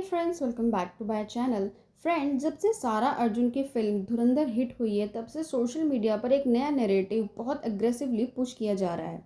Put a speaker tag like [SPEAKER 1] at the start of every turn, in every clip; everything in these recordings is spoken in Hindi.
[SPEAKER 1] Friends, welcome back to my channel. Friends, जब से सारा अर्जुन की फिल्म धुरंधर हिट हुई है तब से सोशल मीडिया पर एक नया नैरेटिव बहुत अग्रेसिवली पुश किया जा रहा है।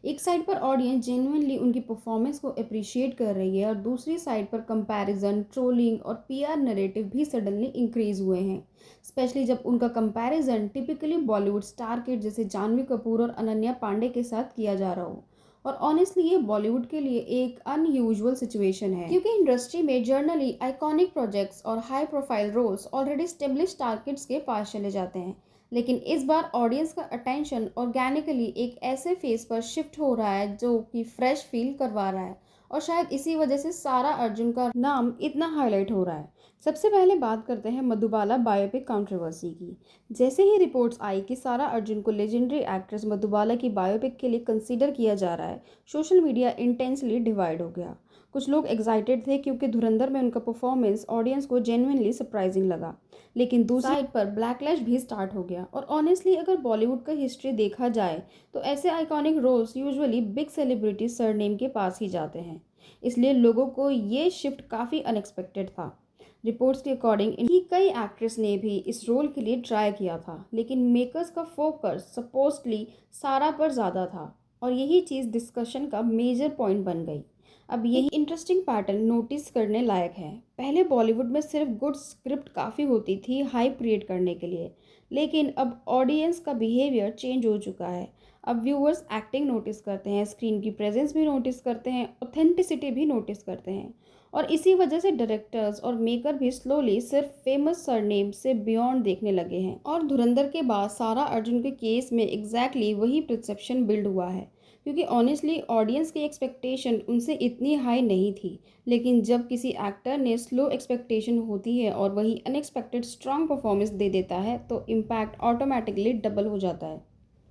[SPEAKER 1] एक साइड पर ऑडियंस जेन्युइनली उनकी परफॉर्मेंस को अप्रिशिएट कर रही है और दूसरी साइड पर कंपैरिजन, ट्रोलिंग और पीआर नैरेटिव भी सडनली इंक्रीज हुए हैं। स्पेशली जब उनका comparison typically Bollywood star kid जैसे जानवी कपूर और अनन्या पांडे के साथ किया जा रहा हो। और ऑनेस्टली ये बॉलीवुड के लिए एक अनयूजुअल सिचुएशन है, क्योंकि इंडस्ट्री में जर्नली आइकॉनिक प्रोजेक्ट्स और high profile roles already establish targets के पास चले जाते हैं। लेकिन इस बार ऑडियंस का अटेंशन ऑर्गेनिकली एक ऐसे फेस पर शिफ्ट हो रहा है जो कि फ्रेश फील करवा रहा है, और शायद इसी वजह से सारा अर्जुन का नाम इतना हाईलाइट हो रहा है। सबसे पहले बात करते हैं मधुबाला बायोपिक कंट्रोवर्सी की। जैसे ही रिपोर्ट्स आई कि सारा अर्जुन को लेजेंडरी एक्ट्रेस मधुबाला की बायोपिक के लिए कंसीडर किया जा रहा है, सोशल मीडिया इंटेंसली डिवाइड हो गया। कुछ लोग एक्साइटेड थे क्योंकि धुरंधर में उनका परफॉर्मेंस ऑडियंस को जेन्युइनली सरप्राइजिंग लगा, लेकिन दूसरी साइड पर बैकलैश भी स्टार्ट हो गया। और ऑनेस्टली अगर बॉलीवुड का हिस्ट्री देखा जाए तो ऐसे iconic roles usually big celebrity surname के पास ही जाते हैं, इसलिए लोगों को ये शिफ्ट काफ़ी अनएक्सपेक्टेड था। रिपोर्ट्स के अकॉर्डिंग इनकी कई एक्ट्रेस ने भी इस रोल के लिए ट्राई किया था, लेकिन मेकर्स का फोकस सपोजली सारा पर ज़्यादा था, और यही चीज़ डिस्कशन का मेजर पॉइंट बन गई। अब यही इंटरेस्टिंग पैटर्न नोटिस करने लायक है। पहले बॉलीवुड में सिर्फ गुड स्क्रिप्ट काफ़ी होती थी हाइप क्रिएट करने के लिए, लेकिन अब ऑडियंस का बिहेवियर चेंज हो चुका है। अब व्यूअर्स एक्टिंग नोटिस करते हैं, स्क्रीन की प्रेजेंस भी नोटिस करते हैं, ऑथेंटिसिटी भी नोटिस करते हैं, और इसी वजह से डायरेक्टर्स और मेकर भी स्लोली सिर्फ फेमस सरनेम से बियॉन्ड देखने लगे हैं। और धुरंधर के बाद सारा अर्जुन के केस में एग्जैक्टली वही परसेप्शन बिल्ड हुआ है, क्योंकि ऑनेस्टली ऑडियंस की एक्सपेक्टेशन उनसे इतनी हाई नहीं थी। लेकिन जब किसी एक्टर ने स्लो एक्सपेक्टेशन होती है और वही अनएक्सपेक्टेड स्ट्रॉन्ग परफॉर्मेंस दे देता है तो इम्पैक्ट ऑटोमेटिकली डबल हो जाता है।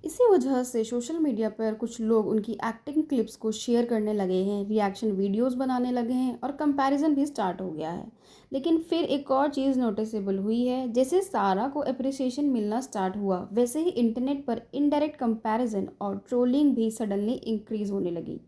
[SPEAKER 1] इसी वजह से सोशल मीडिया पर कुछ लोग उनकी एक्टिंग क्लिप्स को शेयर करने लगे हैं, रिएक्शन वीडियोस बनाने लगे हैं और कंपैरिजन भी स्टार्ट हो गया है। लेकिन फिर एक और चीज़ नोटिसेबल हुई है, जैसे सारा को अप्रिसिएशन मिलना स्टार्ट हुआ वैसे ही इंटरनेट पर इनडायरेक्ट कंपैरिजन और ट्रोलिंग भी सडनली इंक्रीज होने लगी।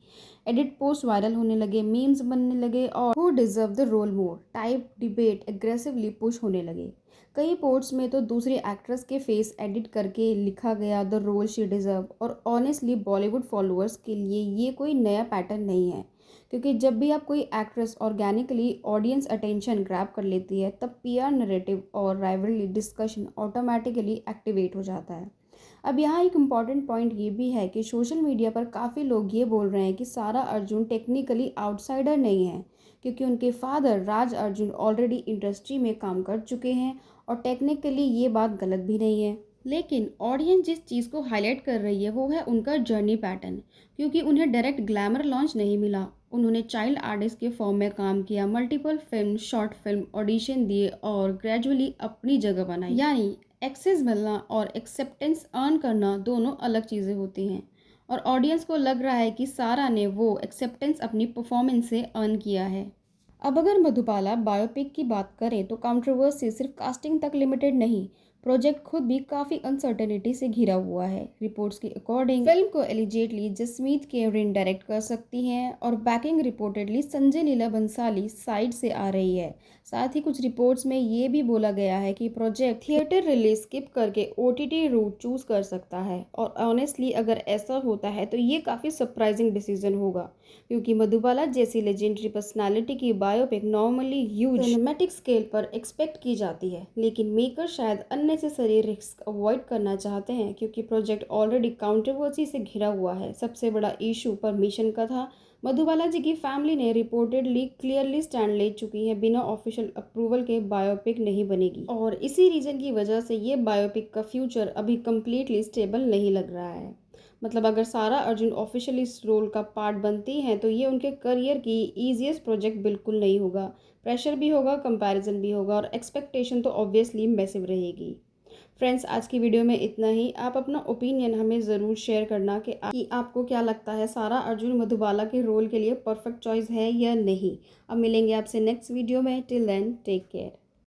[SPEAKER 1] एडिट पोस्ट वायरल होने लगे, मीम्स बनने लगे और who deserve the role more type debate aggressively push होने लगे। कई पोर्ट्स में तो दूसरी एक्ट्रेस के फेस एडिट करके लिखा गया द रोल शी डिज़र्व। और ऑनेस्टली बॉलीवुड फॉलोअर्स के लिए ये कोई नया पैटर्न नहीं है, क्योंकि जब भी आप कोई actress organically audience attention grab कर लेती है तब पीआर नैरेटिव और राइवलरी डिस्कशन ऑटोमेटिकली एक्टिवेट हो जाता है। अब यहाँ एक इम्पॉर्टेंट पॉइंट ये भी है कि सोशल मीडिया पर काफ़ी लोग ये बोल रहे हैं कि सारा अर्जुन टेक्निकली आउटसाइडर नहीं है, क्योंकि उनके फादर राज अर्जुन ऑलरेडी इंडस्ट्री में काम कर चुके हैं, और टेक्निकली ये बात गलत भी नहीं है। लेकिन ऑडियंस जिस चीज़ को हाईलाइट कर रही है वो है उनका जर्नी पैटर्न, क्योंकि उन्हें डायरेक्ट ग्लैमर लॉन्च नहीं मिला। उन्होंने चाइल्ड आर्टिस्ट के फॉर्म में काम किया, multiple film, short film, audition दिए और ग्रेजुअली अपनी जगह बनाई। यानी एक्सेस मिलना और एक्सेप्टेंस अर्न करना दोनों अलग चीज़ें होती हैं, और ऑडियंस को लग रहा है कि सारा ने वो एक्सेप्टेंस अपनी परफॉर्मेंस से अर्न किया है। अब अगर मधुबाला बायोपिक की बात करें तो कंट्रोवर्सी सिर्फ कास्टिंग तक लिमिटेड नहीं, प्रोजेक्ट खुद भी काफ़ी अनसर्टेनिटी से घिरा हुआ है। रिपोर्ट्स के अकॉर्डिंग फिल्म को एलिजिटली जसमीत केवरिन डायरेक्ट कर सकती हैं, और banking reportedly Sanjay Leela Bhansali side से आ रही है। साथ ही कुछ रिपोर्ट्स में ये भी बोला गया है कि प्रोजेक्ट थिएटर रिलीज स्किप करके ओटीटी रूट चूज कर सकता है। और ऑनेस्टली अगर ऐसा होता है तो ये काफ़ी सरप्राइजिंग डिसीजन होगा, क्योंकि मधुबाला जैसी लेजेंडरी पर्सनालिटी की biopic normally huge cinematic scale पर एक्सपेक्ट की जाती है। लेकिन मेकर शायद अननेसेसरी रिस्क अवॉइड करना चाहते हैं, क्योंकि प्रोजेक्ट ऑलरेडी कंट्रोवर्सी से घिरा हुआ है। सबसे बड़ा इशू परमिशन का था। मधुबाला जी की फैमिली ने रिपोर्टेडली क्लियरली स्टैंड ले चुकी है, बिना ऑफिशियल अप्रूवल के बायोपिक नहीं बनेगी, और इसी रीजन की वजह से ये बायोपिक का फ्यूचर अभी कम्प्लीटली स्टेबल नहीं लग रहा है। मतलब अगर सारा अर्जुन ऑफिशियली इस रोल का पार्ट बनती हैं तो ये उनके करियर की ईजीएस्ट प्रोजेक्ट बिल्कुल नहीं होगा। प्रेशर भी होगा, कंपैरिजन भी होगा, और एक्सपेक्टेशन तो ऑब्वियसली मैसिव रहेगी। फ्रेंड्स, आज की वीडियो में इतना ही। आप अपना ओपिनियन हमें ज़रूर शेयर करना कि आपको क्या लगता है, सारा अर्जुन मधुबाला के रोल के लिए परफेक्ट चॉइस है या नहीं। अब मिलेंगे आपसे नेक्स्ट वीडियो में। Till then take care.